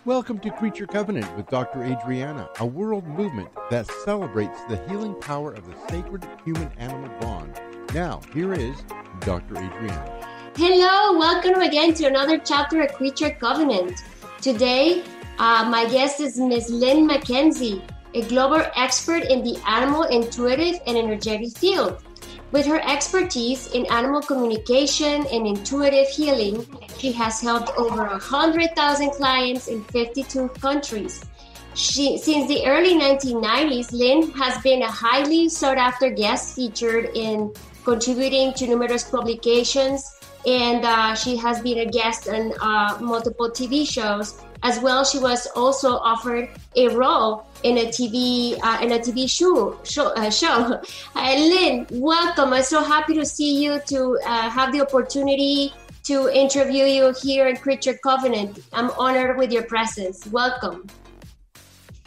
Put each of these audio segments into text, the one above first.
Welcome to Creature Covenant with Dr. Adriana, a world movement that celebrates the healing power of the sacred human-animal bond. Now, here is Dr. Adriana. Hello, welcome again to another chapter of Creature Covenant. Today, my guest is Ms. Lynn Mc Kenzie, a global expert in the animal intuitive and energetic field. With her expertise in animal communication and intuitive healing, she has helped over 100,000 clients in 52 countries. Since the early 1990s, Lynn has been a highly sought-after guest featured in contributing to numerous publications, and she has been a guest on multiple TV shows. As well, she was also offered a role in a TV show. Lynn, welcome. I'm so happy to see you, to have the opportunity to interview you here in Creature Covenant. I'm honored with your presence. Welcome.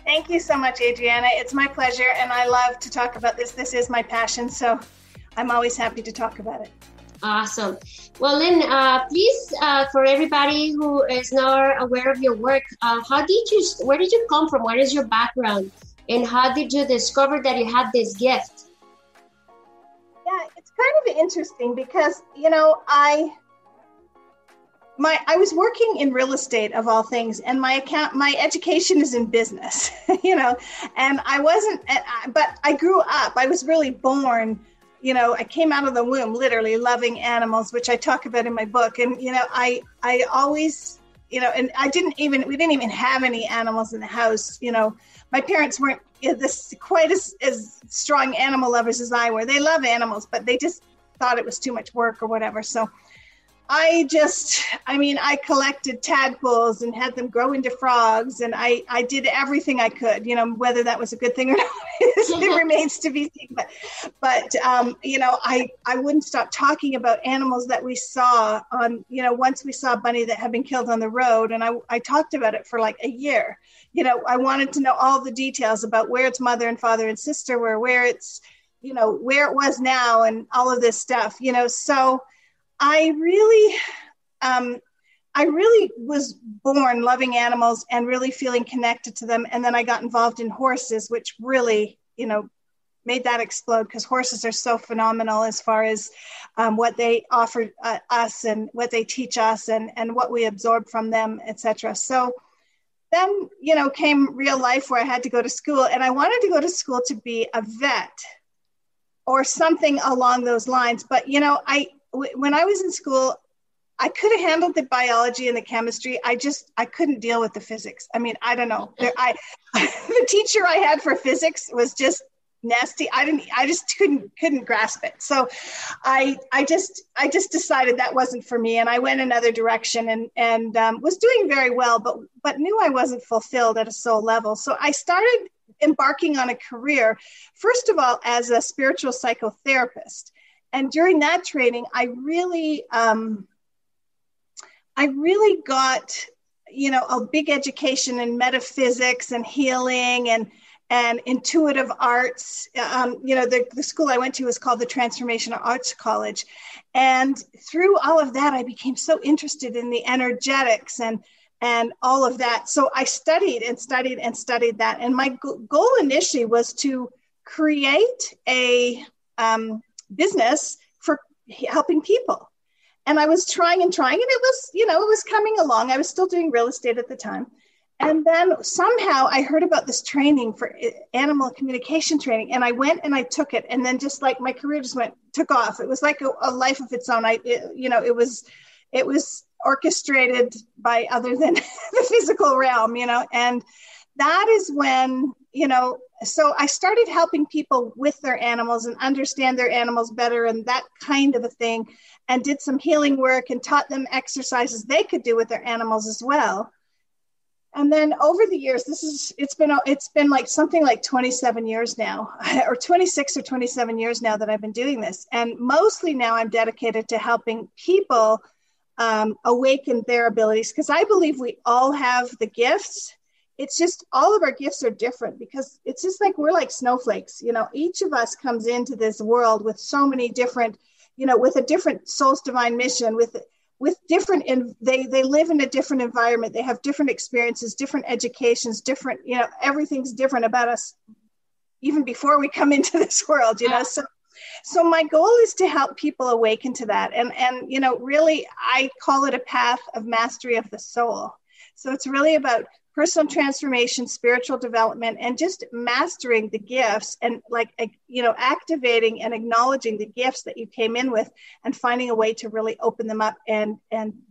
Thank you so much, Adriana. It's my pleasure, and I love to talk about this. This is my passion, so I'm always happy to talk about it. Awesome. Well, Lynn, please, for everybody who is not aware of your work, where did you come from? What is your background? And how did you discover that you had this gift? Yeah, it's kind of interesting because, I was working in real estate of all things, and my education is in business, and but I grew up, I was really born, I came out of the womb literally loving animals, which I talk about in my book. And, I always, and we didn't even have any animals in the house. My parents weren't quite as strong animal lovers as I were. They love animals, but they just thought it was too much work or whatever. So I collected tadpoles and had them grow into frogs. And I did everything I could, whether that was a good thing or not, it remains to be seen. But I wouldn't stop talking about animals that we saw on, once we saw a bunny that had been killed on the road. And I talked about it for like a year. I wanted to know all the details about where its mother and father and sister were, where it's, where it was now and all of this stuff, so I really was born loving animals and really feeling connected to them. And then I got involved in horses, which really, made that explode, because horses are so phenomenal as far as what they offer us and what they teach us and what we absorb from them, etc. So then, came real life where I had to go to school, and I wanted to go to school to be a vet or something along those lines. But, when I was in school, I could have handled the biology and the chemistry. I couldn't deal with the physics. I mean, I don't know. The teacher I had for physics was just nasty. I just couldn't grasp it. So I just decided that wasn't for me. And I went another direction and was doing very well, but knew I wasn't fulfilled at a soul level. So I started embarking on a career, first of all, as a spiritual psychotherapist. And during that training, I really got, a big education in metaphysics and healing and intuitive arts. The school I went to was called the Transformational Arts College. And through all of that, I became so interested in the energetics and all of that. So I studied and studied and studied that. And my goal initially was to create a business for helping people. And I was trying, and it was, it was coming along. I was still doing real estate at the time. And then somehow I heard about this training for animal communication training. And I went and I took it. And then just like my career just took off. It was like a life of its own. It was orchestrated by other than the physical realm, and that is when, so I started helping people with their animals and understand their animals better and that kind of a thing, and did some healing work and taught them exercises they could do with their animals as well. And then over the years, it's been like something like 27 years now, or 26 or 27 years now that I've been doing this. And mostly now I'm dedicated to helping people awaken their abilities, because I believe we all have the gifts. It's just all of our gifts are different, because it's just like we're like snowflakes. Each of us comes into this world with so many different, with a different soul's divine mission, with with different, and they live in a different environment. They have different experiences, different educations, different, everything's different about us even before we come into this world, So my goal is to help people awaken to that. And really, I call it a path of mastery of the soul. So it's really about personal transformation, spiritual development, and just mastering the gifts and activating and acknowledging the gifts that you came in with and finding a way to really open them up and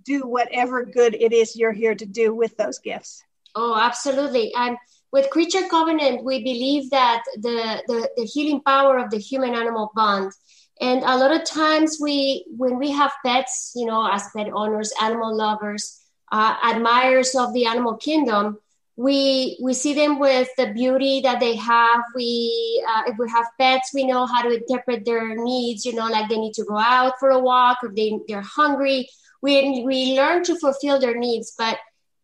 do whatever good it is you're here to do with those gifts. Oh, absolutely. And with Creature Covenant, we believe that the healing power of the human-animal bond. And a lot of times when we have pets, as pet owners, animal lovers, admirers of the animal kingdom, we see them with the beauty that they have. If we have pets, we know how to interpret their needs, like they need to go out for a walk, or they're hungry. We learn to fulfill their needs, but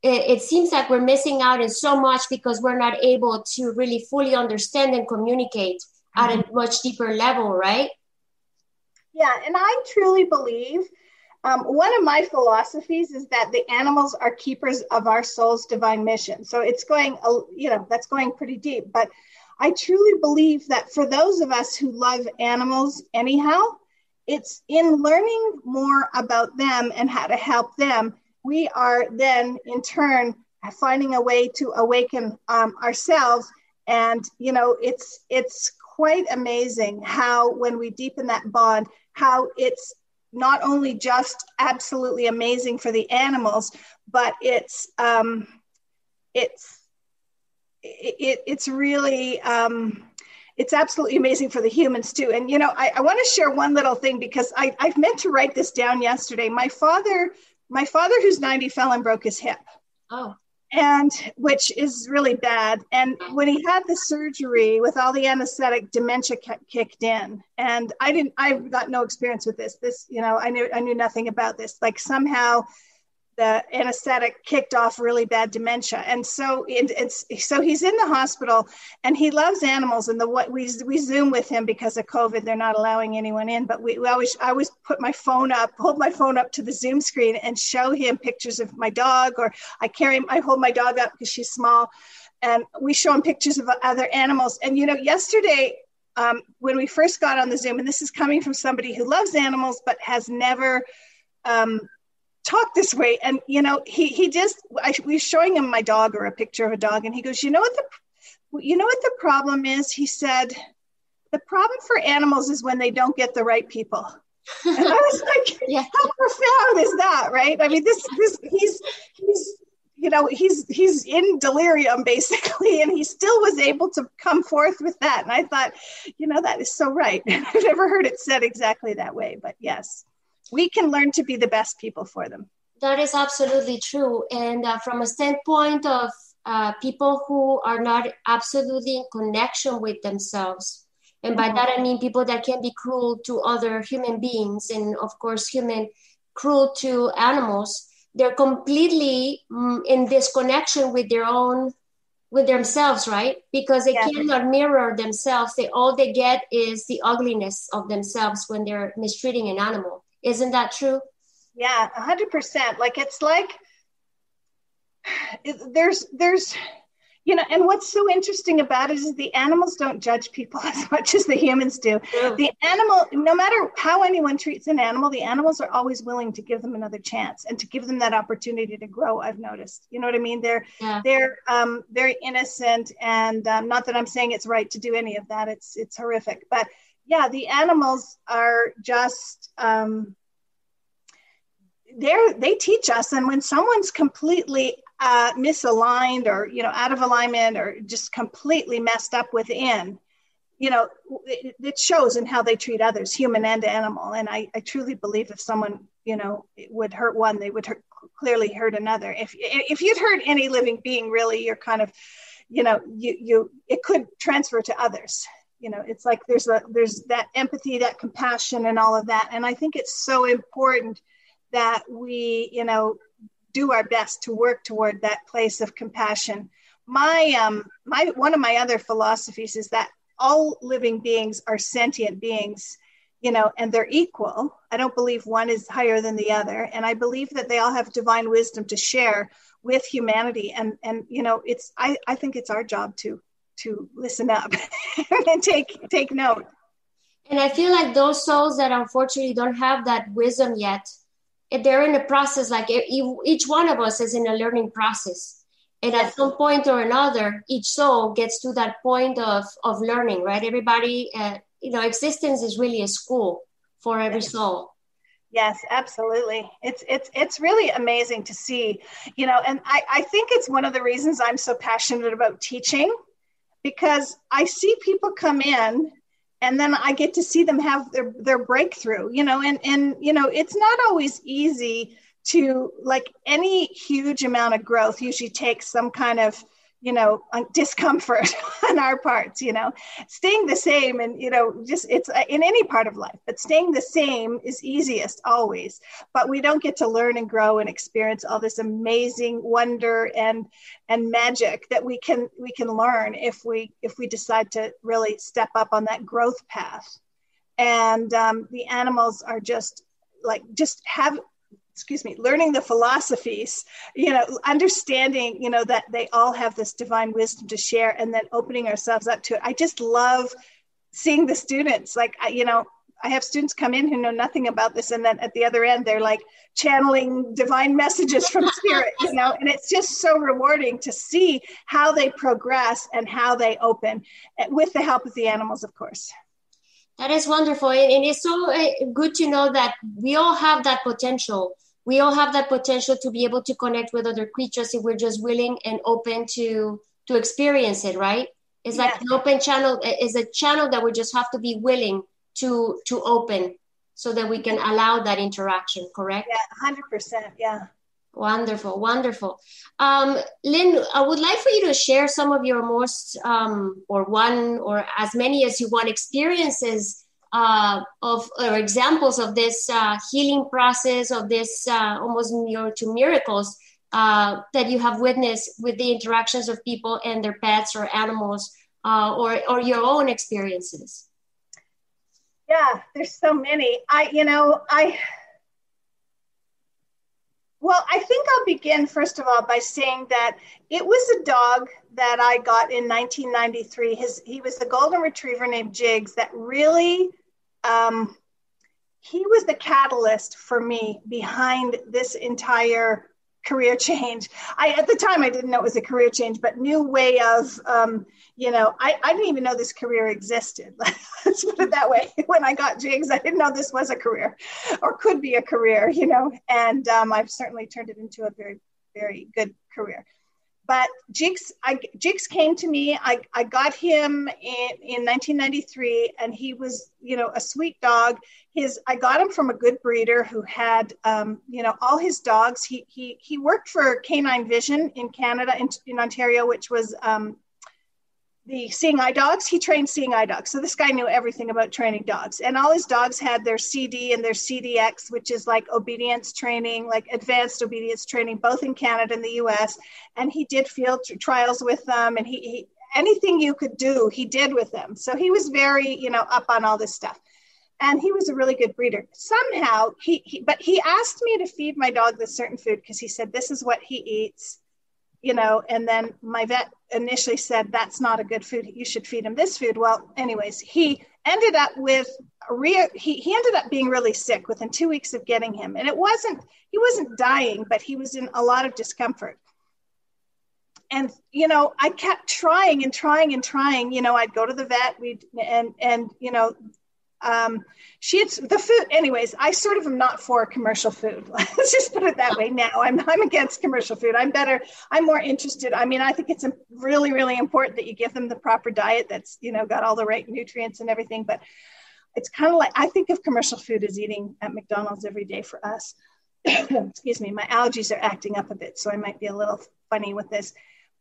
it seems like we're missing out in so much because we're not able to really fully understand and communicate at a much deeper level, right? Yeah, and I truly believe one of my philosophies is that the animals are keepers of our soul's divine mission. So it's going, that's going pretty deep. But I truly believe that for those of us who love animals anyhow, it's in learning more about them and how to help them, we are then in turn finding a way to awaken ourselves. And, it's quite amazing how when we deepen that bond, how it's not only just absolutely amazing for the animals, but it's really, it's absolutely amazing for the humans too. And, I want to share one little thing because I've meant to write this down yesterday. My father, who's 90, fell and broke his hip. Oh. And which is really bad. And when he had the surgery with all the anesthetic, dementia kicked in. And I've got no experience with this. I knew nothing about this. Like somehow the anesthetic kicked off really bad dementia. And so so he's in the hospital and he loves animals. And we Zoom with him because of COVID. They're not allowing anyone in, but I always hold my phone up to the Zoom screen and show him pictures of my dog, or I hold my dog up because she's small, and we show him pictures of other animals. And, yesterday, when we first got on the Zoom, and this is coming from somebody who loves animals, but has never, talk this way. And, I was showing him my dog or a picture of a dog. And he goes, you know what the problem is? He said, the problem for animals is when they don't get the right people. And I was like, yeah. How profound is that? Right. I mean, he's in delirium basically, and he still was able to come forth with that. And I thought, that is so right. I've never heard it said exactly that way, but yes. We can learn to be the best people for them. That is absolutely true. And from a standpoint of people who are not absolutely in connection with themselves, and by that I mean people that can be cruel to other human beings, and of course cruel to animals, they're completely in disconnection with themselves, right? Because they cannot mirror themselves. All they get is the ugliness of themselves when they're mistreating an animal. Isn't that true? Yeah, 100%. There's, and what's so interesting about it is the animals don't judge people as much as the humans do. Yeah. The animal, no matter how anyone treats an animal, the animals are always willing to give them another chance and to give them that opportunity to grow. I've noticed, you know what I mean? They're very innocent, and not that I'm saying it's right to do any of that. It's horrific, but yeah, the animals are just, they teach us. And when someone's completely misaligned or, out of alignment or just completely messed up within, it shows in how they treat others, human and animal. And I truly believe if someone, would hurt one, they would clearly hurt another. If you'd hurt any living being, really, you're kind of, it could transfer to others. It's like there's that empathy, that compassion, and all of that. And I think it's so important that we, do our best to work toward that place of compassion. One of my other philosophies is that all living beings are sentient beings, and they're equal. I don't believe one is higher than the other. And I believe that they all have divine wisdom to share with humanity. And I think it's our job to listen up and take note. And I feel like those souls that unfortunately don't have that wisdom yet, they're in a process, like each one of us is in a learning process. And at some point or another, each soul gets to that point of learning, right? Everybody, existence is really a school for every soul. Yes, absolutely. It's really amazing to see, and I think it's one of the reasons I'm so passionate about teaching, because I see people come in and then I get to see them have their breakthrough, and it's not always easy to, like, any huge amount of growth usually takes some kind of, discomfort on our parts, staying the same. And, just it's in any part of life, but staying the same is easiest always. But we don't get to learn and grow and experience all this amazing wonder and magic that we can learn if we decide to really step up on that growth path. And the animals are learning the philosophies, understanding, that they all have this divine wisdom to share, and then opening ourselves up to it. I just love seeing the students. Like, I have students come in who know nothing about this, and then at the other end, they're like channeling divine messages from spirit, and it's just so rewarding to see how they progress and how they open, with the help of the animals, of course. That is wonderful. And it's so good to know that we all have that potential. We all have that potential to be able to connect with other creatures if we're just willing and open to experience it, right? It's like an open channel is a channel that we just have to be willing to open so that we can allow that interaction, correct? Yeah, 100%. Yeah. Wonderful, wonderful. Lynn, I would like for you to share some of your most, or one, or as many as you want, experiences or examples of this healing process, of this almost to miracles that you have witnessed with the interactions of people and their pets or animals, or your own experiences. Yeah, there's so many. Well, I think I'll begin, first of all, by saying that it was a dog that I got in 1993. He was a golden retriever named Jigs that really, he was the catalyst for me behind this entire career change. At the time, I didn't know it was a career change, but new way of, I didn't even know this career existed. Let's put it that way. When I got Jigs, I didn't know this was a career or could be a career, and I've certainly turned it into a very, very good career. But Jigs came to me. I got him in 1993, and he was, a sweet dog. I got him from a good breeder who had, all his dogs. He worked for Canine Vision in Canada, in Ontario, which was the seeing eye dogs. He trained seeing eye dogs. So this guy knew everything about training dogs. And all his dogs had their CD and their CDX, which is like obedience training, like advanced obedience training, both in Canada and the US. And he did field trials with them. And he anything you could do, he did with them. So he was very, up on all this stuff. And he was a really good breeder. Somehow, but he asked me to feed my dog this certain food because he said, this is what he eats. And then my vet initially said, that's not a good food. You should feed him this food. Well, anyways, he ended up he ended up being really sick within 2 weeks of getting him. And he wasn't dying, but he was in a lot of discomfort. And, I kept trying and trying and trying, I'd go to the vet the food. Anyways, I sort of am not for commercial food. Let's just put it that way. Now I'm against commercial food. I'm more interested. I think it's really, really important that you give them the proper diet that's, got all the right nutrients and everything. But it's kind of like, I think of commercial food as eating at McDonald's every day for us. Excuse me. My allergies are acting up a bit, so I might be a little funny with this.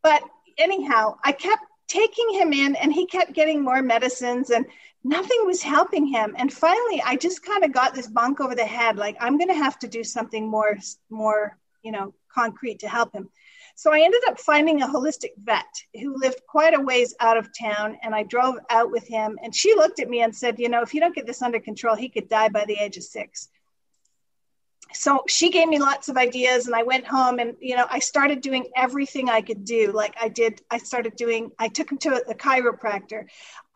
But anyhow, I kept taking him in, and he kept getting more medicines, and nothing was helping him. And finally, I just kind of got this bonk over the head, like, I'm going to have to do something more, concrete to help him. So I ended up finding a holistic vet who lived quite a ways out of town, and I drove out with him, and she looked at me and said, if you don't get this under control, he could die by the age of 6. So she gave me lots of ideas, and I went home and, I started doing everything I could do. I took him to a chiropractor.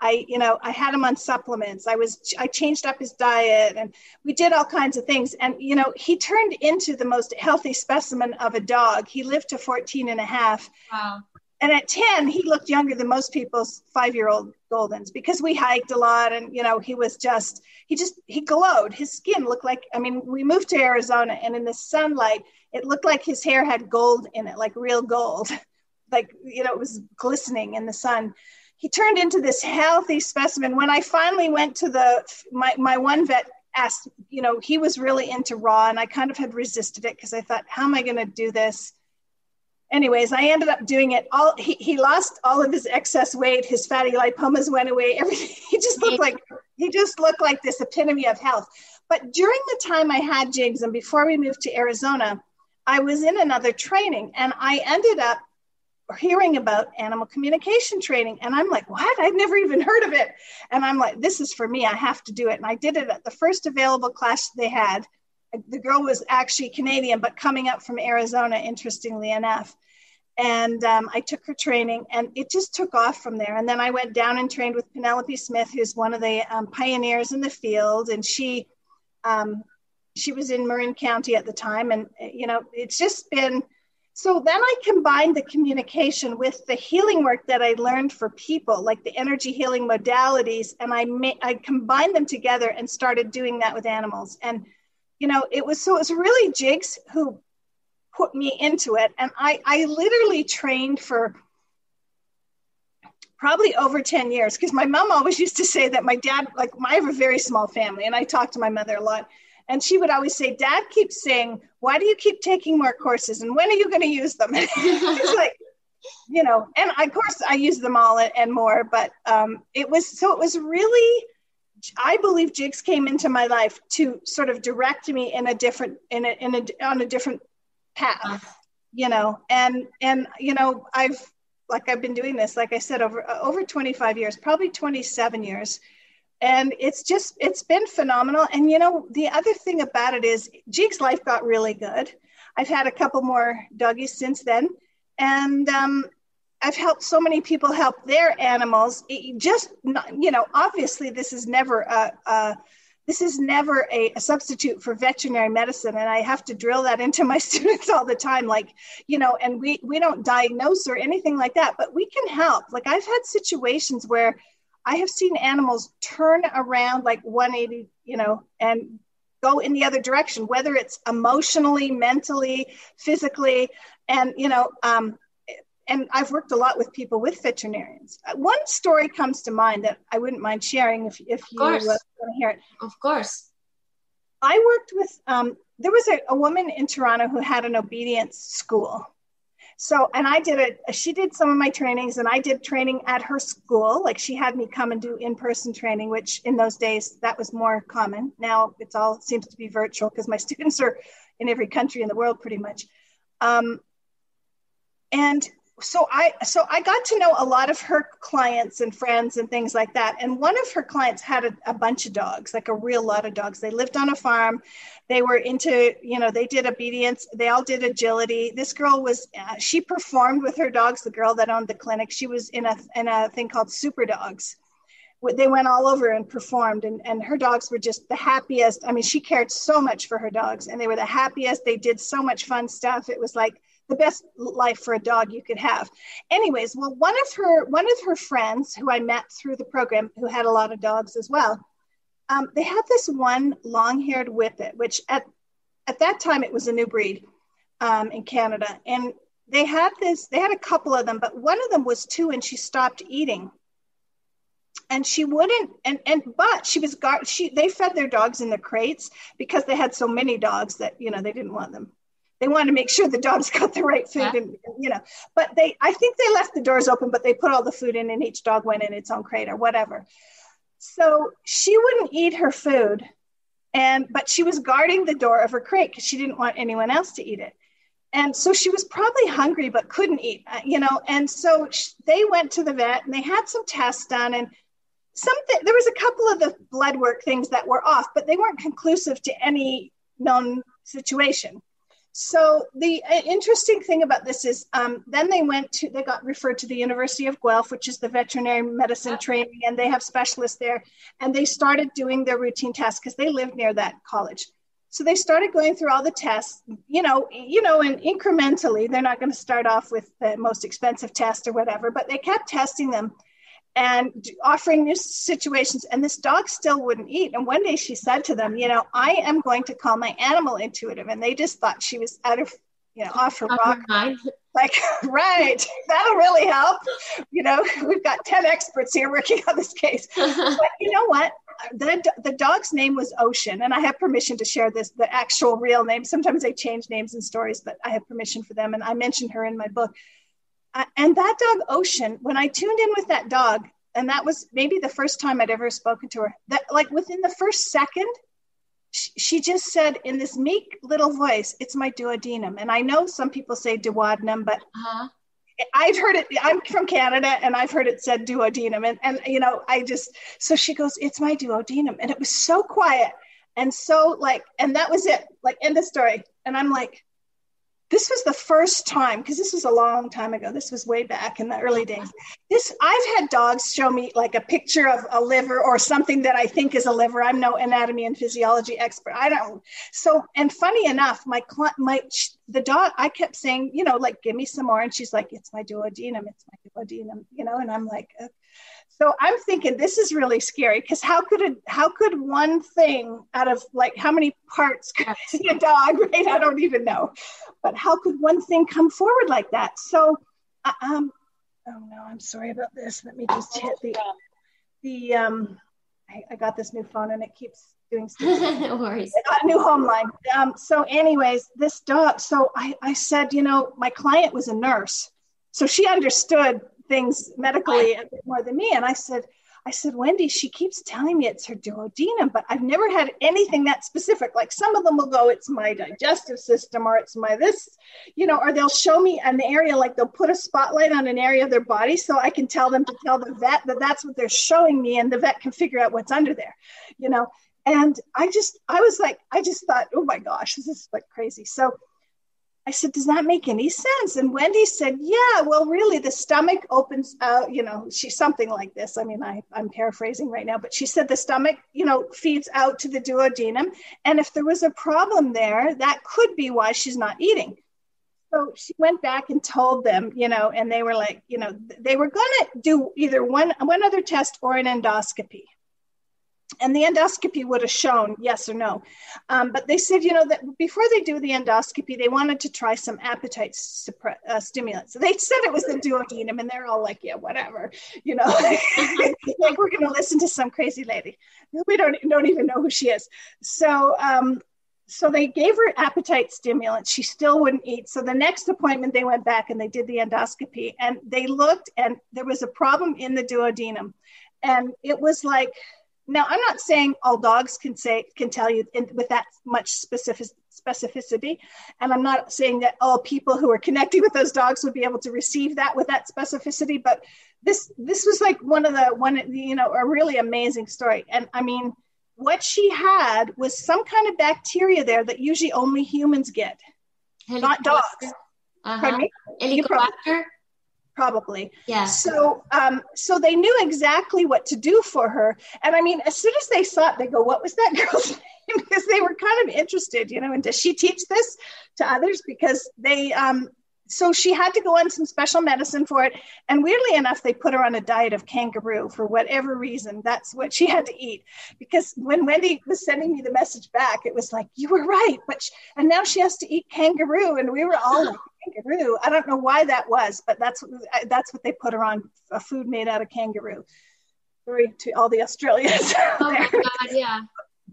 I had him on supplements. I changed up his diet, and we did all kinds of things. And, he turned into the most healthy specimen of a dog. He lived to 14 and a half. Wow. And at 10, he looked younger than most people's 5-year-old Goldens, because we hiked a lot, and, he glowed. His skin looked like, we moved to Arizona, and in the sunlight, it looked like his hair had gold in it, like real gold. It was glistening in the sun. He turned into this healthy specimen. When I finally went to my one vet asked, he was really into raw, and I kind of had resisted it because I thought, how am I going to do this? Anyways, I ended up doing it. He lost all of his excess weight. His fatty lipomas went away. Everything. He just looked like this epitome of health. But during the time I had Jigs, and before we moved to Arizona, I was in another training, and I ended up hearing about animal communication training. And I'm like, what? I'd never even heard of it. And I'm like, this is for me. I have to do it. And I did it at the first available class they had. The girl was actually Canadian, but coming up from Arizona, interestingly enough. And I took her training, and it just took off from there. And then I went down and trained with Penelope Smith, who's one of the pioneers in the field. And she was in Marin County at the time. And, it's just been, so then I combined the communication with the healing work that I learned for people, like the energy healing modalities. And I combined them together and started doing that with animals. And it was really Jigs who put me into it. And I literally trained for probably over 10 years, because my mom always used to say that my dad, I have a very small family, and I talk to my mother a lot. And she would always say, Dad keeps saying, why do you keep taking more courses? And when are you going to use them? It's like, and of course I use them all and more, but it was really, I believe Jigs came into my life to sort of direct me in a different, on a different path, and I've been doing this, like I said, over 25 years, probably 27 years. And it's been phenomenal. And, the other thing about it is Jigs' life got really good. I've had a couple more doggies since then. And, I've helped so many people help their animals. Obviously this is never a substitute for veterinary medicine. And I have to drill that into my students all the time. And we don't diagnose or anything like that, but we can help. I've had situations where I have seen animals turn around 180, and go in the other direction, whether it's emotionally, mentally, physically, and, and I've worked a lot with people with veterinarians. One story comes to mind that I wouldn't mind sharing if you want to hear it. Of course. I worked with, there was a woman in Toronto who had an obedience school. So, and she did some of my trainings, and I did training at her school. She had me come and do in-person training, which in those days, that was more common. Now it's all seems to be virtual, because my students are in every country in the world pretty much. And so I got to know a lot of her clients and friends and things like that. And one of her clients had a bunch of dogs, a real lot of dogs. They lived on a farm. They were into, they did obedience. They all did agility. This girl she performed with her dogs, the girl that owned the clinic. She was in a thing called Super Dogs. They went all over and performed, and her dogs were just the happiest. She cared so much for her dogs, and they were the happiest. They did so much fun stuff. It was the best life for a dog you could have. Anyways, well, one of her friends who I met through the program, who had a lot of dogs as well, they had this one long-haired whippet, which at that time it was a new breed in Canada. And they had a couple of them, but one of them was 2, and she stopped eating. And she wouldn't, but she was, they fed their dogs in the crates, because they had so many dogs that, they didn't want them. They wanted to make sure the dogs got the right food, and, but I think they left the doors open, but they put all the food in, and each dog went in its own crate or whatever. So she wouldn't eat her food, but she was guarding the door of her crate because she didn't want anyone else to eat it. And so she was probably hungry, but couldn't eat, and so they went to the vet and they had some tests done, and there was a couple of the blood work things that were off, but they weren't conclusive to any known situation. So the interesting thing about this is then they got referred to the University of Guelph, which is the veterinary medicine training, and they have specialists there. And they started doing their routine tests because they lived near that college. So they started going through all the tests, and incrementally. They're not going to start off with the most expensive test or whatever, but they kept testing them and offering new situations. And this dog still wouldn't eat. And one day she said to them, I am going to call my animal intuitive. And they just thought she was off her rock. Like, right, that'll really help. We've got 10 experts here working on this case. But you know what? The dog's name was Ocean, and I have permission to share the actual real name. Sometimes they change names in stories, but I have permission for them. And I mentioned her in my book. And that dog, Ocean, when I tuned in with that dog, and that was maybe the first time I'd ever spoken to her, that like within the first second, she just said in this meek little voice, "It's my duodenum." And I know some people say duodenum, but I've heard it. I'm from Canada, and I've heard it said duodenum. And so she goes, "It's my duodenum." And it was so quiet. And so and that was it, end of story. And I'm like, this was the first time, because this was a long time ago. This was way back in the early days. I've had dogs show me like a picture of a liver or something that I think is a liver. I'm no anatomy and physiology expert. I don't. So, and funny enough, the dog, I kept saying, give me some more. And she's like, "It's my duodenum. It's my duodenum," and I'm like, So I'm thinking this is really scary, because how could one thing out of how many parts could be a dog, right? I don't even know, but how could one thing come forward like that? So, oh no, I'm sorry about this. Let me just hit I got this new phone and it keeps doing stuff. No worries. I got a new home line. So anyways, this dog, so I said, my client was a nurse, so she understood things medically a bit more than me. And I said, "Wendy, she keeps telling me it's her duodenum, but I've never had anything that specific. Like some of them will go, it's my digestive system, or it's my this, or they'll show me an area, like they'll put a spotlight on an area of their body so I can tell them to tell the vet that that's what they're showing me, and the vet can figure out what's under there, And I just thought, oh my gosh, this is crazy. So I said, "Does that make any sense?" And Wendy said, "Yeah, well, really, the stomach opens out, she's something like this. I mean, I'm paraphrasing right now, but she said the stomach, feeds out to the duodenum. And if there was a problem there, that could be why she's not eating." So she went back and told them, and they were like, they were going to do either one other test or an endoscopy. And the endoscopy would have shown yes or no. But they said, that before they do the endoscopy, they wanted to try some appetite stimulants. So they said it was the duodenum, and they're all like, yeah, whatever, like we're going to listen to some crazy lady. We don't even know who she is. So, so they gave her appetite stimulants. She still wouldn't eat. So the next appointment, they went back and they did the endoscopy, and they looked, and there was a problem in the duodenum. And it was like, now, I'm not saying all dogs can tell you with that much specificity, and I'm not saying that all people who are connecting with those dogs would be able to receive that with that specificity. But this was like a really amazing story. And I mean, what she had was some kind of bacteria there that usually only humans get, not dogs. Pardon me? Helicobacter? Probably. Yeah. So they knew exactly what to do for her. And I mean, as soon as they saw it, they go, "What was that girl's name?" Because they were kind of interested, and does she teach this to others? Because they, so she had to go on some special medicine for it. And weirdly enough, they put her on a diet of kangaroo for whatever reason. That's what she had to eat. Because when Wendy was sending me the message back, it was like, "You were right." And now she has to eat kangaroo. And we were all like, kangaroo. I don't know why that was, but that's what they put her on, a food made out of kangaroo. Sorry to all the Australians out there. Oh my God, yeah.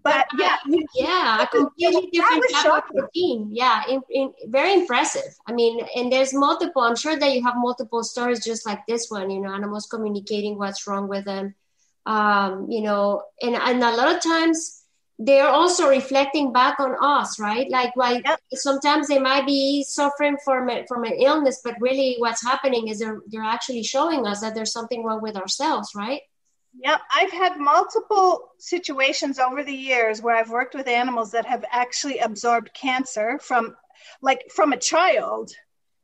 But a completely different type of protein. Yeah, very impressive. I mean, and there's multiple. I'm sure that you have multiple stories just like this one. Animals communicating what's wrong with them. And a lot of times, they're also reflecting back on us, right? Like, why sometimes they might be suffering from an illness, but really what's happening is they're actually showing us that there's something wrong with ourselves, right? Yep. I've had multiple situations over the years where I've worked with animals that have actually absorbed cancer from a child,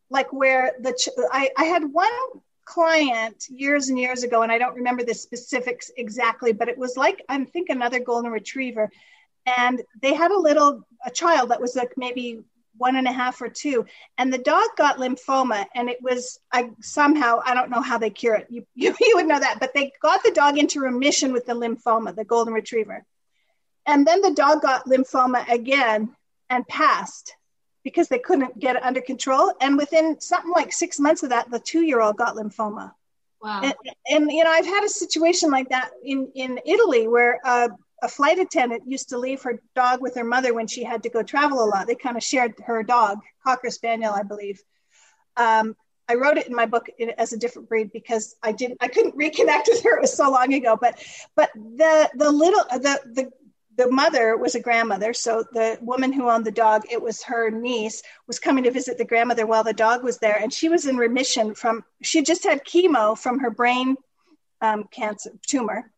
like where I had one client years and years ago, and I don't remember the specifics exactly, but it was like, I think, another golden retriever. And they had a child that was like maybe 1.5 or 2, and the dog got lymphoma, and it was somehow, I don't know how they cure it. You would know that, but they got the dog into remission with the lymphoma, the golden retriever. And then the dog got lymphoma again and passed because they couldn't get it under control. And within something like 6 months of that, the 2-year-old got lymphoma. Wow. And I've had a situation like that in Italy where a flight attendant used to leave her dog with her mother when she had to go travel a lot. They kind of shared her dog, Cocker Spaniel, I believe. I wrote it in my book as a different breed because I couldn't reconnect with her. It was so long ago. But the mother was a grandmother. So the woman who owned the dog, it was her niece, was coming to visit the grandmother while the dog was there. And she was in remission she just had chemo from her brain cancer tumor.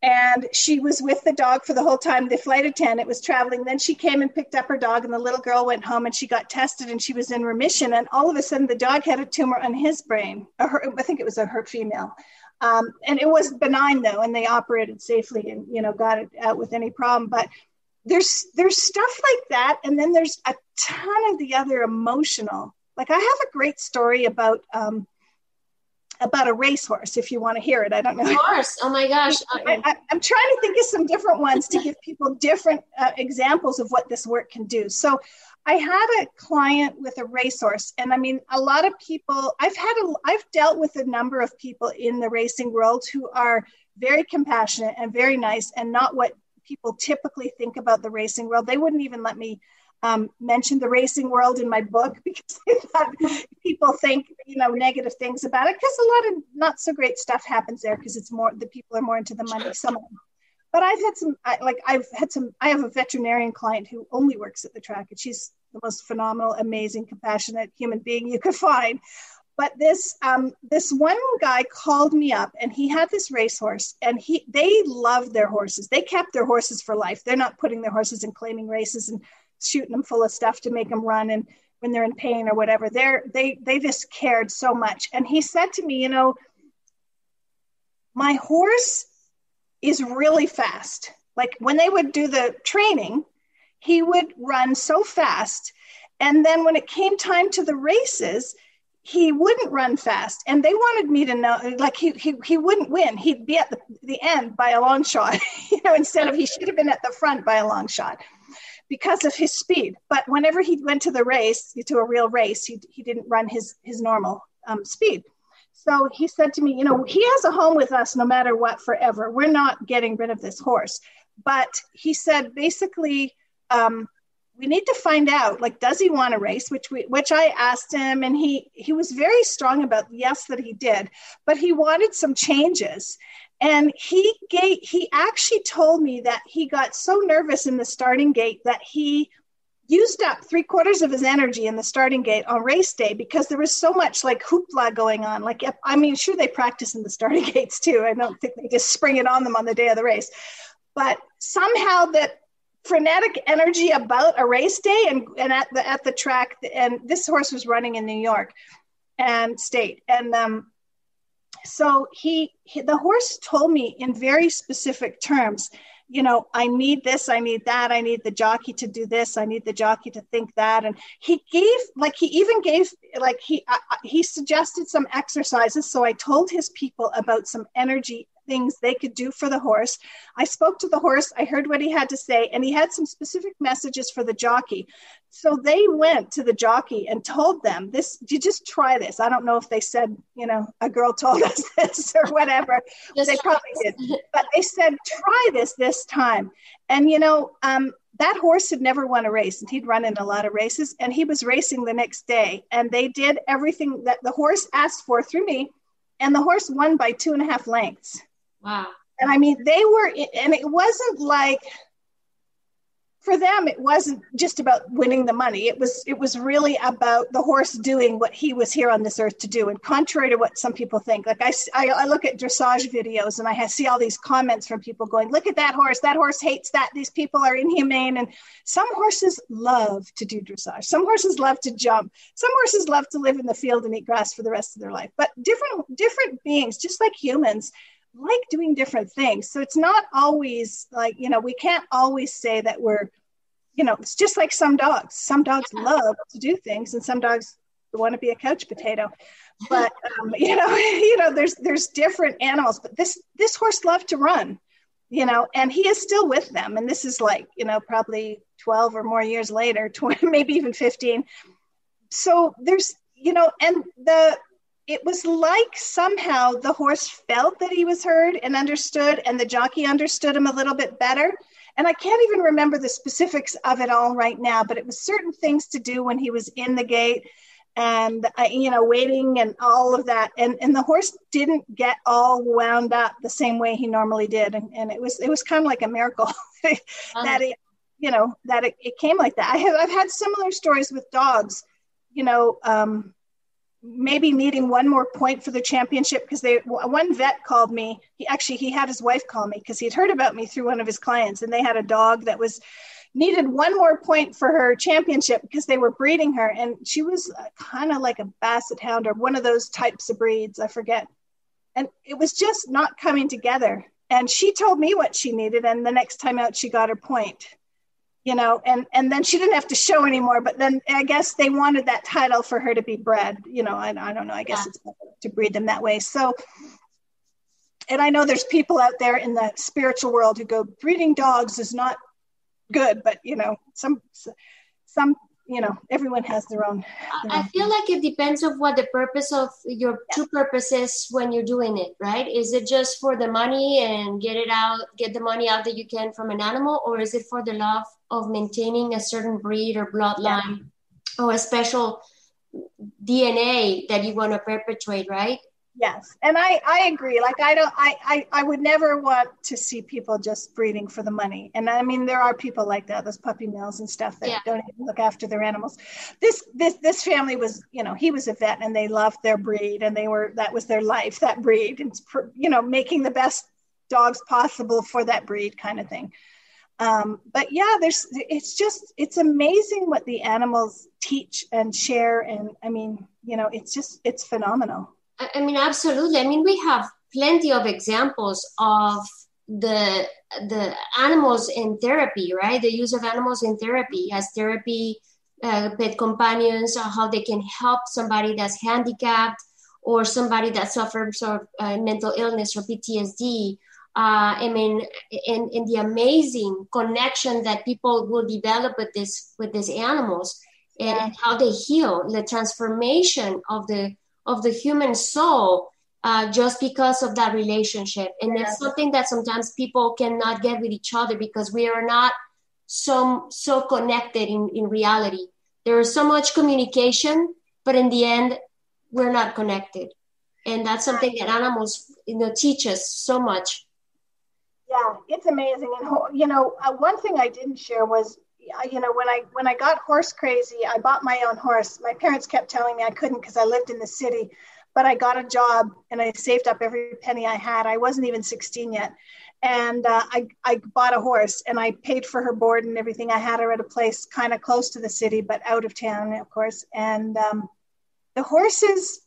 And she was with the dog for the whole time. The flight attendant was traveling. Then she came and picked up her dog, and the little girl went home and she got tested and she was in remission. And all of a sudden the dog had a tumor on his brain. I think it was her female. And it was benign though, and they operated safely and, got it out with any problem. But there's stuff like that. And then there's a ton of the other emotional, like I have a great story about a racehorse, if you want to hear it. I don't know. Of course. Oh my gosh. I'm trying to think of some different ones to give people different examples of what this work can do. So I had a client with a racehorse, and I mean, a lot of people, I've dealt with a number of people in the racing world who are very compassionate and very nice, and not what people typically think about the racing world. They wouldn't even let me mention the racing world in my book because I thought people think, negative things about it, because a lot of not so great stuff happens there because it's more, the people are more into the money, some of them. But I have a veterinarian client who only works at the track, and she's the most phenomenal, amazing, compassionate human being you could find. But this one guy called me up, and he had this racehorse, and they loved their horses. They kept their horses for life. They're not putting their horses in claiming races and shooting them full of stuff to make them run, and when they're in pain or whatever. They just cared so much. And he said to me, my horse is really fast. Like when they would do the training, he would run so fast. And then when it came time to the races, he wouldn't run fast. And they wanted me to know, like he wouldn't win. He'd be at the end by a long shot, instead of, he should have been at the front by a long shot because of his speed. But whenever he went to the race, to a real race, he didn't run his normal speed. So he said to me, he has a home with us no matter what forever. We're not getting rid of this horse. But he said, basically, we need to find out, like, does he want to race? Which I asked him, and he was very strong about yes, that he did, but he wanted some changes. And he actually told me that he got so nervous in the starting gate that he used up 3/4 of his energy in the starting gate on race day because there was so much like hoopla going on. Like, I mean, sure, they practice in the starting gates too. I don't think they just spring it on them on the day of the race, but somehow that frenetic energy about a race day and at the track, and this horse was running in New York and state. And so the horse told me in very specific terms, I need this, I need that, I need the jockey to do this, I need the jockey to think that. And he suggested some exercises. So I told his people about some energy things they could do for the horse. I spoke to the horse, I heard what he had to say, and he had some specific messages for the jockey. So they went to the jockey and told them this, you just try this. I don't know if they said, a girl told us this or whatever. They probably did. But they said, try this time. And, that horse had never won a race, and he'd run in a lot of races, and he was racing the next day. And they did everything that the horse asked for through me, and the horse won by 2.5 lengths. Wow. And I mean, and it wasn't like for them, it wasn't just about winning the money. It was really about the horse doing what he was here on this earth to do. And contrary to what some people think, like I look at dressage videos and I see all these comments from people going, look at that horse hates that, these people are inhumane. And some horses love to do dressage. Some horses love to jump. Some horses love to live in the field and eat grass for the rest of their life. But different beings, just like humans, like doing different things. So it's not always like, we can't always say that we're, it's just like some dogs. Some dogs love to do things and some dogs want to be a couch potato. But, there's different animals, but this horse loved to run, and he is still with them. And this is like, probably 12 or more years later, 20, maybe even 15. So there's, it was like somehow the horse felt that he was heard and understood, and the jockey understood him a little bit better. And I can't even remember the specifics of it all right now, but it was certain things to do when he was in the gate and, waiting and all of that. And the horse didn't get all wound up the same way he normally did. And it was kind of like a miracle that it came like that. I've had similar stories with dogs, maybe needing one more point for the championship, because one vet called me. He had his wife call me because he'd heard about me through one of his clients, and they had a dog that needed one more point for her championship because they were breeding her, and she was kind of like a basset hound or one of those types of breeds, I forget, and it was just not coming together. And she told me what she needed, and the next time out she got her point. And then she didn't have to show anymore, but then I guess they wanted that title for her to be bred, I don't know, I guess it's better to breed them that way. So, and I know there's people out there in the spiritual world who go, breeding dogs is not good, but some, everyone has their own. I feel like it depends on what the purpose of your true purpose is when you're doing it, right? Is it just for the money and get the money out that you can from an animal, or is it for the love of maintaining a certain breed or bloodline or a special DNA that you want to perpetuate, right? Yes. And I agree. Like, I would never want to see people just breeding for the money. And I mean, there are people like that, those puppy mills and stuff that don't even look after their animals. This family was, he was a vet and they loved their breed, and that was their life, that breed, and, making the best dogs possible for that breed kind of thing. But yeah, it's amazing what the animals teach and share. And I mean, it's phenomenal. I mean, absolutely. I mean, we have plenty of examples of the animals in therapy, right? The use of animals in therapy as therapy, pet companions, or how they can help somebody that's handicapped or somebody that suffers of mental illness or PTSD. I mean, in the amazing connection that people will develop with these animals and how they heal, the transformation of the human soul just because of that relationship. And it's something that sometimes people cannot get with each other because we are not so connected in reality. There is so much communication, but in the end, we're not connected. And that's something that animals, teach us so much. Yeah, it's amazing. And, one thing I didn't share was, when I got horse crazy, I bought my own horse. My parents kept telling me I couldn't because I lived in the city, but I got a job and I saved up every penny I had. I wasn't even 16 yet. And I bought a horse and I paid for her board and everything. I had her at a place kind of close to the city, but out of town, of course. And the horses,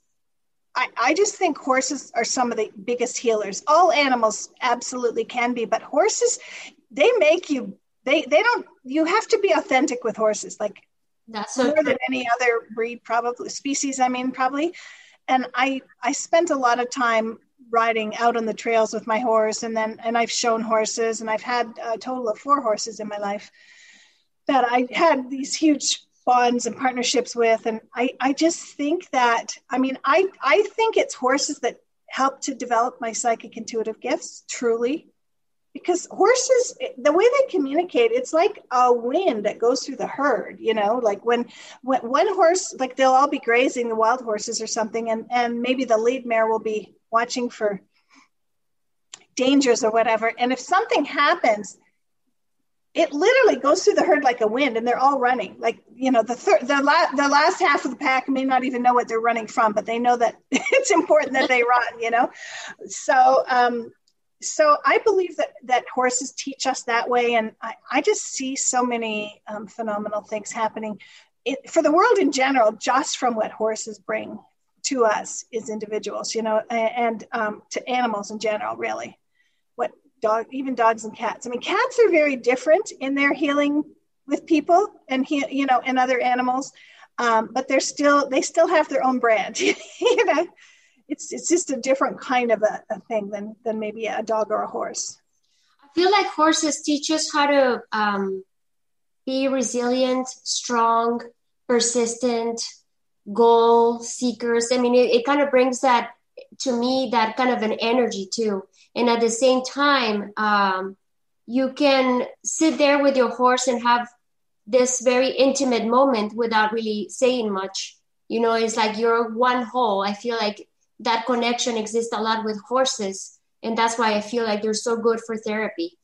I just think horses are some of the biggest healers. All animals absolutely can be, but horses, they make you, you have to be authentic with horses, like that's more than any other breed, species, probably. And I spent a lot of time riding out on the trails with my horse, and I've shown horses, and I've had a total of 4 horses in my life that I had these huge bonds and partnerships with. And I just think that, I think it's horses that help to develop my psychic intuitive gifts, truly. Because horses, the way they communicate, it's like a wind that goes through the herd, like when one horse, like they'll all be grazing, the wild horses or something, and maybe the lead mare will be watching for dangers or whatever. And if something happens, it literally goes through the herd like a wind, and they're all running. Like, the last half of the pack may not even know what they're running from, but they know that it's important that they run, So, so I believe that horses teach us that way. And I just see so many phenomenal things happening for the world in general, just from what horses bring to us as individuals, and to animals in general, really. Even dogs and cats. I mean, cats are very different in their healing with people and and other animals, but they still have their own brand. It's just a different kind of a thing than maybe a dog or a horse. I feel like horses teach us how to be resilient, strong, persistent, goal seekers. I mean, it kind of brings that to me, that kind of an energy too. And at the same time, you can sit there with your horse and have this very intimate moment without really saying much. It's like you're one whole. I feel like that connection exists a lot with horses. And that's why I feel like they're so good for therapy.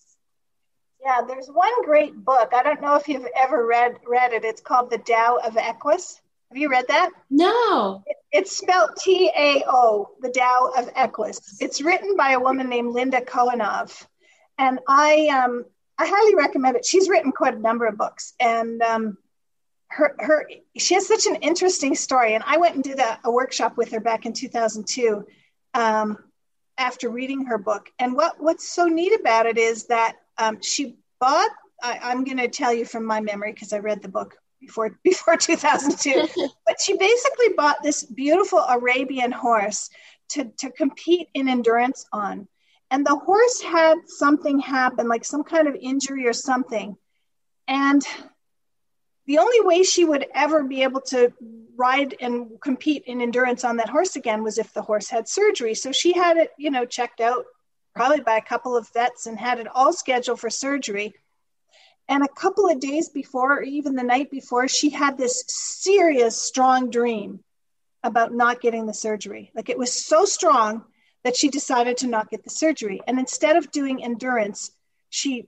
Yeah, there's one great book. I don't know if you've ever read it. It's called The Trhough of Equus. Have you read that? No. It's spelled T-A-O, The Trhough of Equus. It's written by a woman named Linda Kohanov. And I highly recommend it. She's written quite a number of books. And she has such an interesting story. And I went and did a workshop with her back in 2002 after reading her book. And what's so neat about it is that she bought, I'm going to tell you from my memory because I read the book before 2002, but she basically bought this beautiful Arabian horse to compete in endurance on. And the horse had something happen, like some kind of injury or something. And the only way she would ever be able to ride and compete in endurance on that horse again was if the horse had surgery. So she had it, checked out probably by a couple of vets and had it all scheduled for surgery. And a couple of days before, or even the night before, she had this serious, strong dream about not getting the surgery. Like, it was so strong that she decided to not get the surgery. And instead of doing endurance, she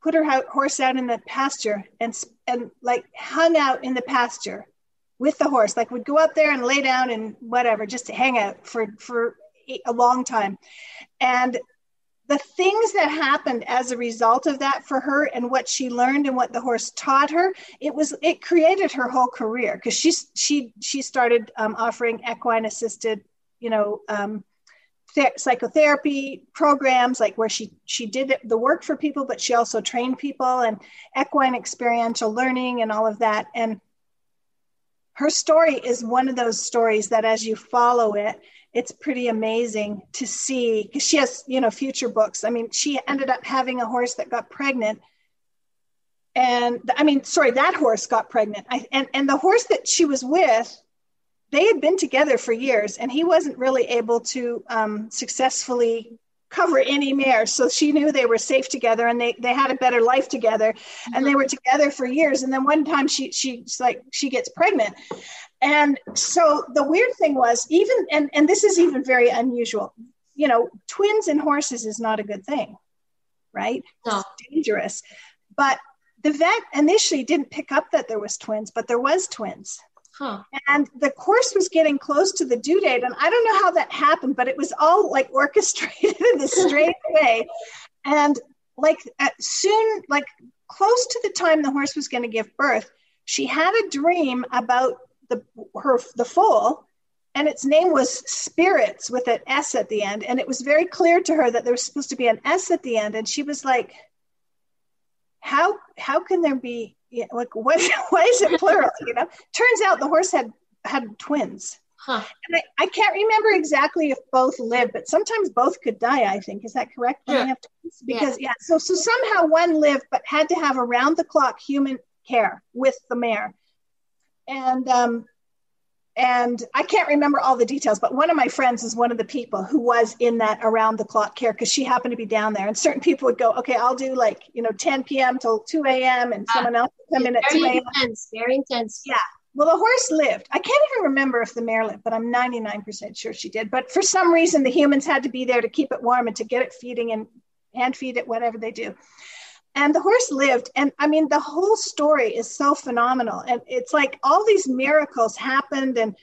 put her horse out in the pasture and like hung out in the pasture with the horse, like would go up there and lay down and whatever, just to hang out for a long time. And the things that happened as a result of that for her and what she learned and what the horse taught her, it created her whole career, because she started offering equine assisted, psychotherapy programs, like where she did the work for people, but she also trained people, and equine experiential learning and all of that. And her story is one of those stories that as you follow it, it's pretty amazing to see, because she has, future books. I mean, she ended up having a horse that got pregnant. And that horse got pregnant. And the horse that she was with, they had been together for years, and he wasn't really able to successfully cover any mares. So she knew they were safe together, and they had a better life together, and they were together for years. And then one time she gets pregnant. And so the weird thing was, and this is even very unusual, twins in horses is not a good thing, right? No. It's dangerous. But the vet initially didn't pick up that there was twins, but there was twins. Huh. And the course was getting close to the due date. And I don't know how that happened, but it was all like orchestrated in this strange way. And soon, close to the time the horse was going to give birth, she had a dream about the foal, and its name was Spirits with an S at the end. And it was very clear to her that there was supposed to be an S at the end. And she was like, how can there be, why is it plural? Turns out the horse had twins. Huh. And I can't remember exactly if both lived, but sometimes both could die, I think. Is that correct? Yeah. Have twins? Because so somehow one lived, but had to have around the clock human care with the mare. And I can't remember all the details, but one of my friends is one of the people who was in that around the clock care, because she happened to be down there. And certain people would go, okay, I'll do 10 p.m. till 2 a.m. and someone else would come in at 2 a.m. Very intense. Yeah. Well, the horse lived. I can't even remember if the mare lived, but I'm 99% sure she did. But for some reason, the humans had to be there to keep it warm and to get it feeding and hand feed it, whatever they do. And the horse lived. And I mean, the whole story is so phenomenal. And it's like all these miracles happened. And,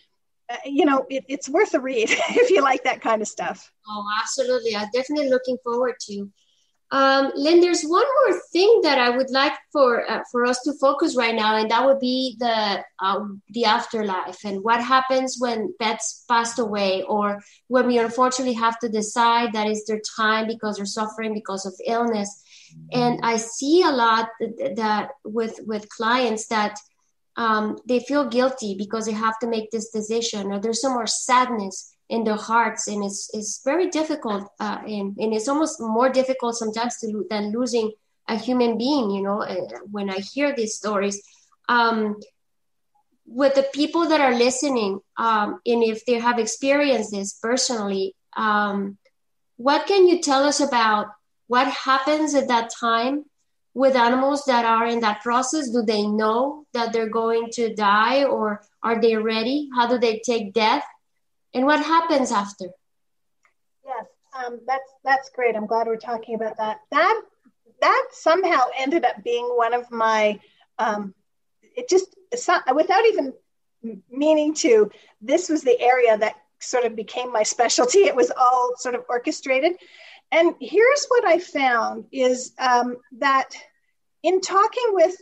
it's worth a read if you like that kind of stuff. Oh, absolutely. I'm definitely looking forward to. Lynn, there's one more thing that I would like for us to focus right now, and that would be the afterlife and what happens when pets passed away, or when we unfortunately have to decide that is their time because they're suffering because of illness. And I see a lot that with clients that they feel guilty because they have to make this decision, or there's some more sadness in their hearts, and it's very difficult, and it's almost more difficult sometimes than losing a human being. When I hear these stories, with the people that are listening, and if they have experienced this personally, what can you tell us about what happens at that time with animals that are in that process? Do they know that they're going to die, or are they ready? How do they take death? And what happens after? Yes, that's great. I'm glad we're talking about that. That somehow ended up being one of my, without even meaning to, this was the area that sort of became my specialty. It was all sort of orchestrated. And here's what I found is that in talking with,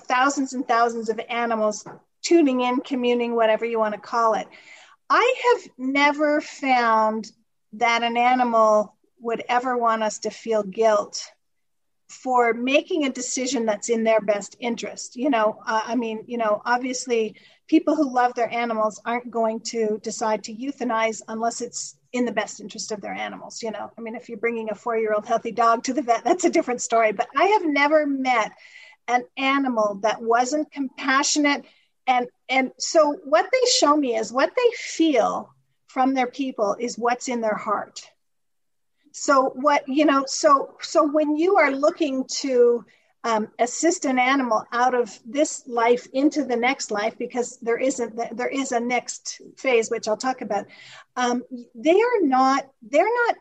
thousands and thousands of animals, tuning in, communing, whatever you want to call it, I have never found that an animal would ever want us to feel guilt for making a decision that's in their best interest. Obviously people who love their animals aren't going to decide to euthanize unless it's in the best interest of their animals. If you're bringing a 4-year-old healthy dog to the vet, that's a different story. But I have never met an animal that wasn't compassionate. And so what they show me is what they feel from their people is what's in their heart. So so when you are looking to assist an animal out of this life into the next life, because there is a next phase, which I'll talk about, they're not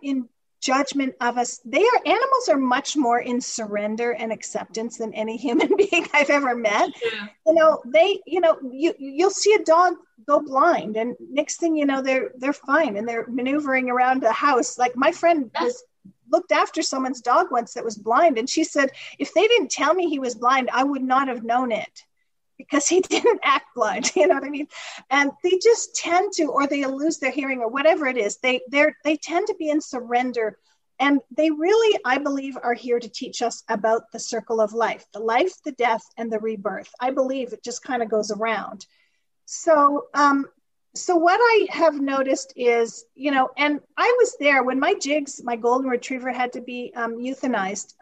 in judgment of us. Animals are much more in surrender and acceptance than any human being I've ever met. Yeah. You'll see a dog go blind, and next thing you know, they're fine and they're maneuvering around the house. Like my friend looked after someone's dog once that was blind, and she said, if they didn't tell me he was blind, I would not have known it, because he didn't act blind. You know what I mean? And they just tend to, or they lose their hearing or whatever it is. They tend to be in surrender. And they really, I believe, are here to teach us about the circle of life, the life, the death, and the rebirth. I believe it just kind of goes around. So what I have noticed is, and I was there when my golden retriever had to be euthanized.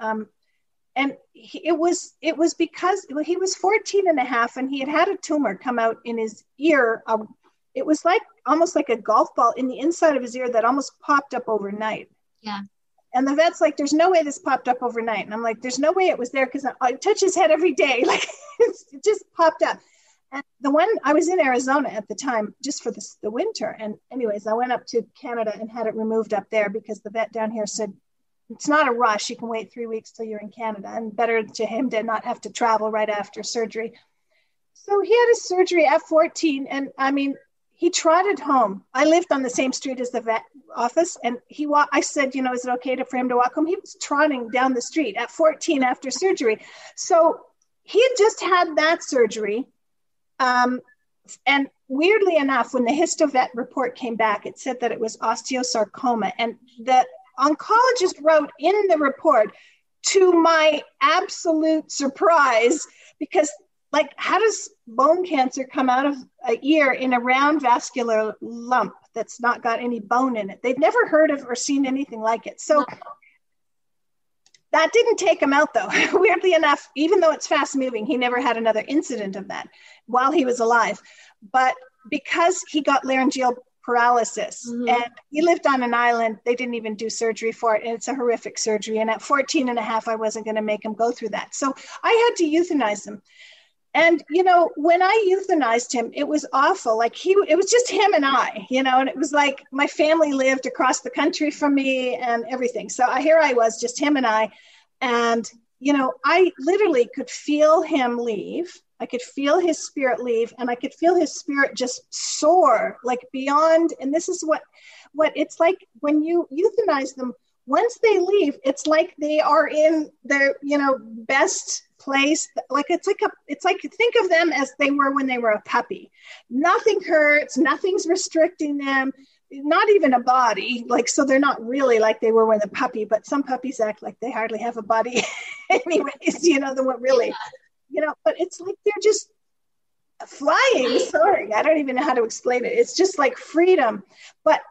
And it was because he was 14 and a half, and he had a tumor come out in his ear. It was almost like a golf ball in the inside of his ear that almost popped up overnight. Yeah. And the vet's like, there's no way this popped up overnight. And I'm like, there's no way it was there, because I touch his head every day. Like it just popped up. And I was in Arizona at the time just for the winter. And anyways, I went up to Canada and had it removed up there, because the vet down here said, it's not a rush. You can wait 3 weeks till you're in Canada, and better to him to not have to travel right after surgery. So he had his surgery at 14. And he trotted home. I lived on the same street as the vet office, and I said, is it okay for him to walk home? He was trotting down the street at 14 after surgery. So he had just had that surgery. And weirdly enough, when the histovet report came back, it said that it was osteosarcoma. And the oncologist wrote in the report, to my absolute surprise, because how does bone cancer come out of an ear in a round vascular lump that's not got any bone in it? They've never heard of or seen anything like it. So that didn't take him out, though. Weirdly enough, even though it's fast moving, he never had another incident of that while he was alive. But because he got laryngeal paralysis, and he lived on an island, they didn't even do surgery for it. And it's a horrific surgery. And at 14 and a half, I wasn't going to make him go through that. So I had to euthanize him. And, when I euthanized him, it was awful. It was just him and I, and it was like my family lived across the country from me and everything. So here I was, just him and I. And I literally could feel him leave. I could feel his spirit leave, and I could feel his spirit just soar like beyond. And this is what it's like when you euthanize them. Once they leave, it's like they are in their, best place. Like it's like think of them as they were when they were a puppy. Nothing hurts, nothing's restricting them, not even a body. Like, so they're not really like they were when the puppy, but some puppies act like they hardly have a body anyways, the one really, but it's like they're just flying. Sorry, I don't even know how to explain it. It's just like freedom, but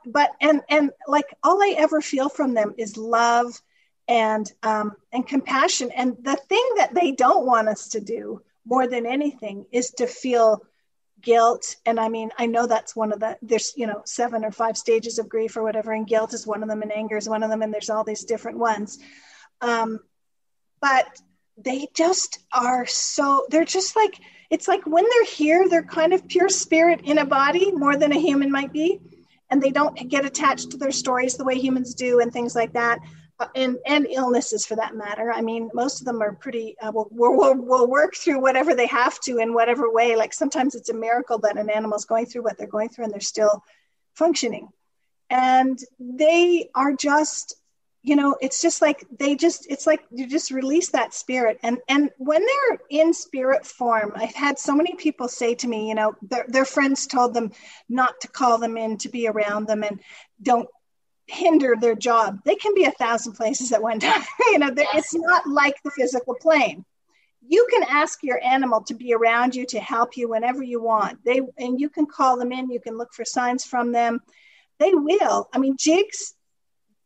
like all I ever feel from them is love and compassion. And the thing that they don't want us to do more than anything is to feel guilt. And I mean, I know that's one of there's 7 or 5 stages of grief or whatever, and guilt is one of them, and anger is one of them, and there's all these different ones. But they just are they're just like, it's like when they're here, they're kind of pure spirit in a body more than a human might be. And they don't get attached to their stories the way humans do and things like that. And illnesses for that matter. I mean, most of them are pretty, will work through whatever they have to in whatever way. Like sometimes it's a miracle that an animal's going through what they're going through and they're still functioning. And they are just, it's just like it's like you just release that spirit. And when they're in spirit form, I've had so many people say to me, their friends told them not to call them in to be around them and don't hinder their job. They can be 1,000 places at one time. It's not like the physical plane. You can ask your animal to be around you, to help you whenever you want. And you can call them in. You can look for signs from them. They will. I mean, Jigs,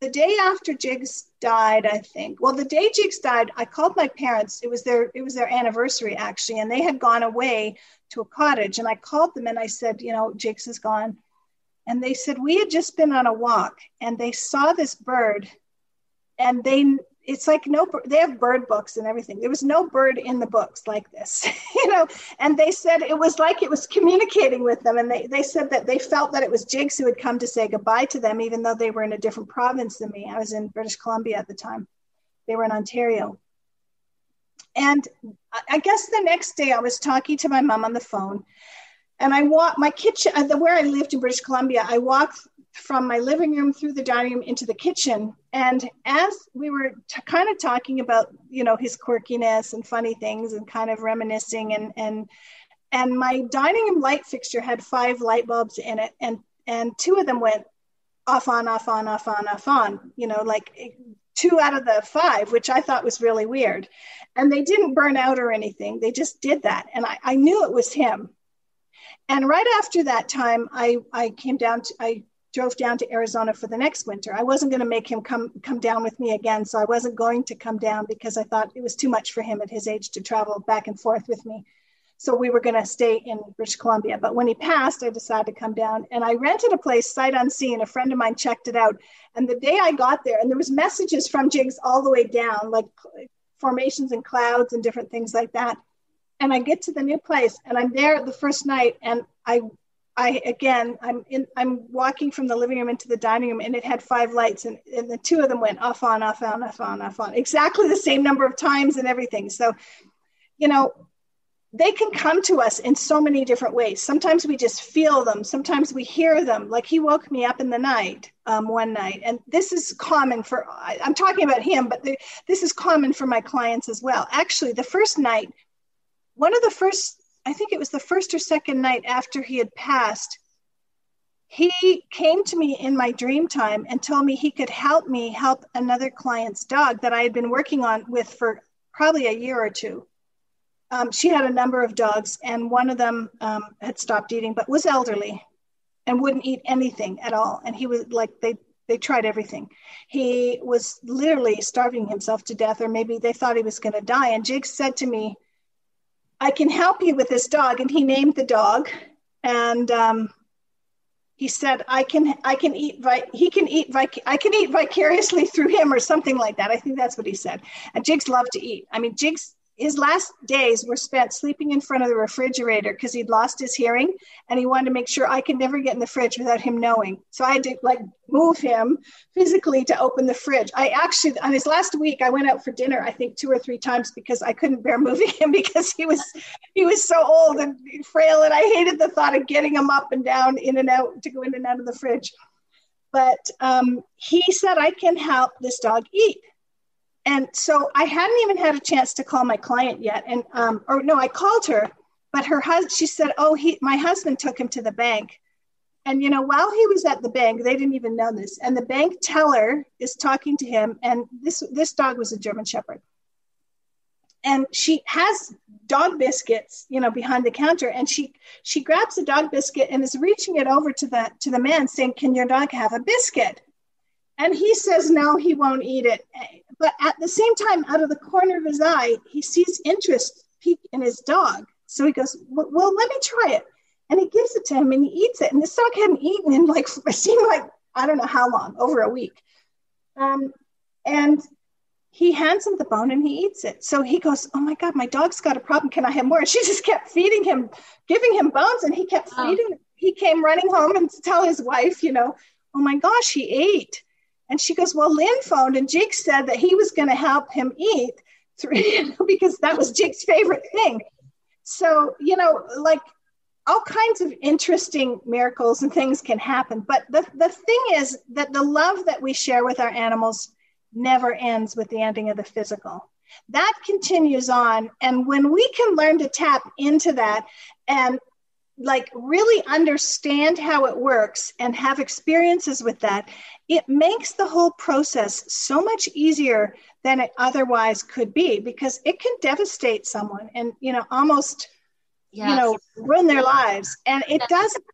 the day after Jigs died, I think. Well, the day Jigs died, I called my parents. It was their anniversary actually, and they had gone away to a cottage. And I called them and I said, Jigs is gone. And they said, we had just been on a walk and they saw this bird, and it's like they have bird books and everything. There was no bird in the books like this, and they said it was like it was communicating with them. And they said that they felt that it was Jigs who had come to say goodbye to them, even though they were in a different province than me. I was in British Columbia at the time. They were in Ontario. And I guess the next day I was talking to my mom on the phone, and I walked my kitchen, where I lived in British Columbia, I walked from my living room through the dining room into the kitchen. And as we were kind of talking about, his quirkiness and funny things and kind of reminiscing, and my dining room light fixture had 5 light bulbs in it. And 2 of them went off, on, off, on, off, on, off, on, like 2 out of the 5, which I thought was really weird. And they didn't burn out or anything. They just did that. And I knew it was him. And right after that time, I drove down to Arizona for the next winter. I wasn't going to make him come down with me again. So I wasn't going to come down because I thought it was too much for him at his age to travel back and forth with me. So we were going to stay in British Columbia. But when he passed, I decided to come down, and I rented a place sight unseen. A friend of mine checked it out. And the day I got there, and there was messages from Jigs all the way down, like formations and clouds and different things like that. And I get to the new place, and I'm there the first night, and I'm walking from the living room into the dining room, and it had 5 lights, and the 2 of them went off, on, off, on, off, on, off, on, exactly the same number of times and everything. So, they can come to us in so many different ways. Sometimes we just feel them. Sometimes we hear them. Like he woke me up in the night one night. And this is common I'm talking about him, but this is common for my clients as well. Actually, the first night, I think it was the first or second night after he had passed, he came to me in my dream time and told me he could help me help another client's dog that I had been working on with for probably a year or 2. She had a number of dogs, and one of them had stopped eating, but was elderly and wouldn't eat anything at all. And he was like, they tried everything. He was literally starving himself to death, or maybe they thought he was going to die. And Jake said to me, I can help you with this dog. And he named the dog. And he said, I can eat vicariously through him, or something like that. I think that's what he said. And Jigs loved to eat. I mean, Jigs his last days were spent sleeping in front of the refrigerator because he'd lost his hearing, and he wanted to make sure I could never get in the fridge without him knowing. So I had to move him physically to open the fridge. I actually, on his last week, I went out for dinner, I think 2 or 3 times because I couldn't bear moving him because he was so old and frail, and I hated the thought of getting him up and down, in and out, to go in and out of the fridge. But he said, I can help this dog eat. And so I hadn't even had a chance to call my client yet. And, I called her, but she said, my husband took him to the bank. And, while he was at the bank, they didn't even know this. And the bank teller is talking to him. And this dog was a German Shepherd. And she has dog biscuits, behind the counter. And she grabs a dog biscuit and is reaching it over to the man saying, can your dog have a biscuit? And he says, no, he won't eat it. But at the same time, out of the corner of his eye, he sees interest peek in his dog. So he goes, well, let me try it. And he gives it to him and he eats it. And this dog hadn't eaten in it seemed like, I don't know how long, over a week. And he hands him the bone and he eats it. So he goes, oh my God, my dog's got a problem. Can I have more? And she just kept feeding him, giving him bones, and he kept feeding him. He came running home and to tell his wife, oh my gosh, he ate. And she goes, well, Lynn phoned and Jake said that he was going to help him eat because that was Jake's favorite thing. So, all kinds of interesting miracles and things can happen. But the thing is that the love that we share with our animals never ends with the ending of the physical. That continues on. And when we can learn to tap into that and really understand how it works and have experiences with that, it makes the whole process so much easier than it otherwise could be, because it can devastate someone and, almost, ruin their lives. And it doesn't,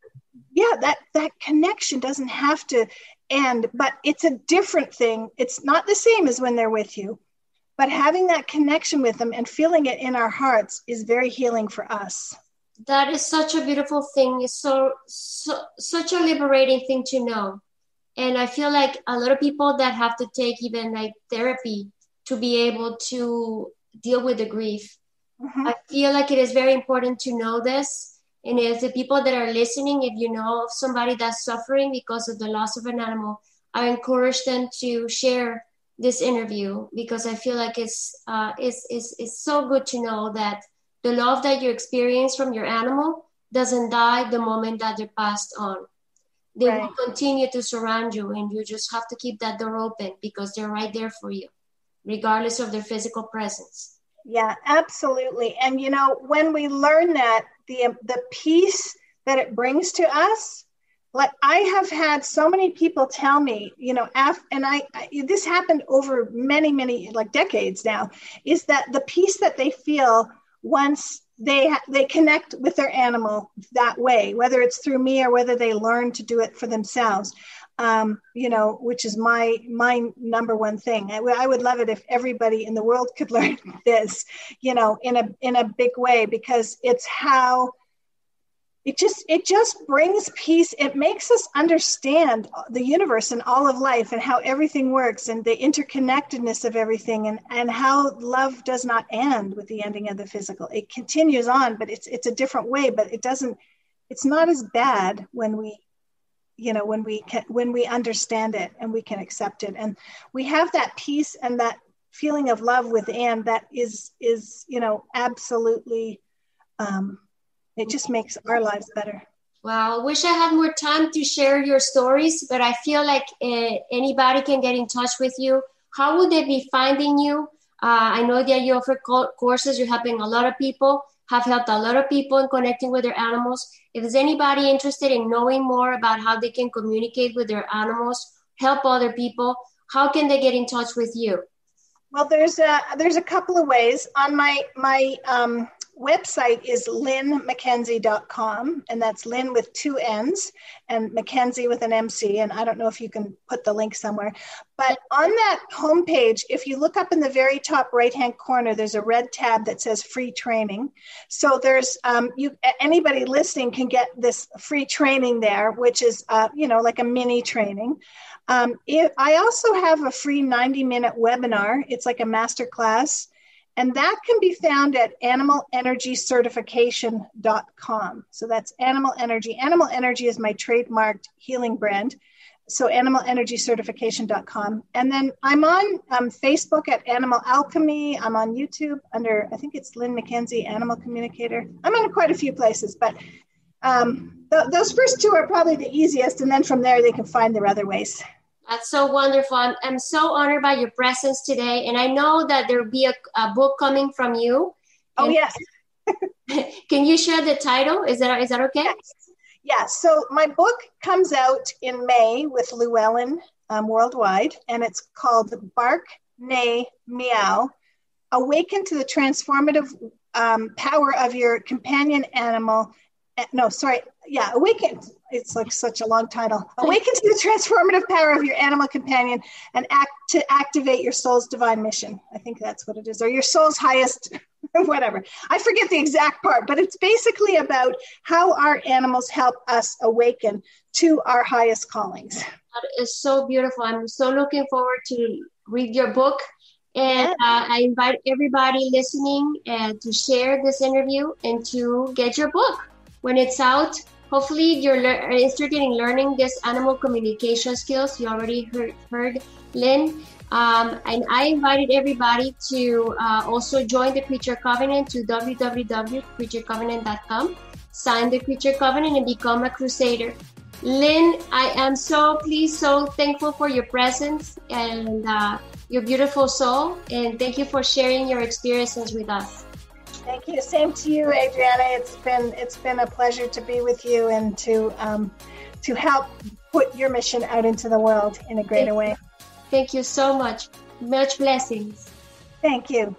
that connection doesn't have to end, but it's a different thing. It's not the same as when they're with you, but having that connection with them and feeling it in our hearts is very healing for us. That is such a beautiful thing. It's such a liberating thing to know. And I feel like a lot of people that have to take even therapy to be able to deal with the grief. Mm-hmm. I feel like it is very important to know this. And if the people that are listening, if you know of somebody that's suffering because of the loss of an animal, I encourage them to share this interview, because I feel like it's so good to know that the love that you experience from your animal doesn't die the moment that they're passed on. They will continue to surround you, and you just have to keep that door open because they're right there for you, regardless of their physical presence. Yeah, absolutely. And, when we learn that, the peace that it brings to us, I have had so many people tell me, this happened over many, many decades now, is that the peace that they feel once they connect with their animal that way, whether it's through me or whether they learn to do it for themselves, which is my number one thing. I would love it if everybody in the world could learn this, in a big way, because it's how it just brings peace. It makes us understand the universe and all of life and how everything works and the interconnectedness of everything, and how love does not end with the ending of the physical. It continues on, but it's a different way, but it's not as bad when we understand it and we can accept it. And we have that peace and that feeling of love within that is absolutely, it just makes our lives better. Well, I wish I had more time to share your stories, but I feel like anybody can get in touch with you. How would they be finding you? I know that you offer courses. You're helping a lot of people, have helped a lot of people in connecting with their animals. If there's anybody interested in knowing more about how they can communicate with their animals, help other people, how can they get in touch with you? Well, there's a couple of ways. On my website is lynnmckenzie.com, and that's Lynn with 2 N's and Mackenzie with an MC. And I don't know if you can put the link somewhere, but on that homepage, if you look up in the very top right-hand corner, there's a red tab that says free training. So there's, anybody listening can get this free training there, which is, like a mini training. I also have a free 90-minute webinar. It's like a masterclass. And that can be found at animalenergycertification.com. So that's Animal Energy. Animal Energy is my trademarked healing brand. So animalenergycertification.com. And then I'm on Facebook at Animal Alchemy. I'm on YouTube under, I think it's Lynn Mc Kenzie, Animal Communicator. I'm on quite a few places, but those first two are probably the easiest. And then from there, they can find their other ways. That's so wonderful. I'm so honored by your presence today. And I know that there will be a book coming from you. Oh, yes. Can you share the title? Is that okay? Yes. Yeah, so my book comes out in May with Llewellyn worldwide, and it's called Bark, Neigh, Meow, Awaken to the Transformative Power of Your Companion Animal. Awaken. It's like such a long title. Awaken to the transformative power of your animal companion and activate your soul's divine mission. I think that's what it is, or your soul's highest, whatever. I forget the exact part, but it's basically about how our animals help us awaken to our highest callings. That is so beautiful. I'm so looking forward to read your book. And I invite everybody listening to share this interview and to get your book when it's out. Hopefully you're interested in learning this animal communication skills. You already heard Lynn. And I invited everybody to also join the Creature Covenant to www.creaturecovenant.com. Sign the Creature Covenant and become a crusader. Lynn, I am so pleased, so thankful for your presence and your beautiful soul. And thank you for sharing your experiences with us. Thank you. Same to you, Adriana. It's been a pleasure to be with you and to help put your mission out into the world in a greater way. Thank you so much. Much blessings. Thank you.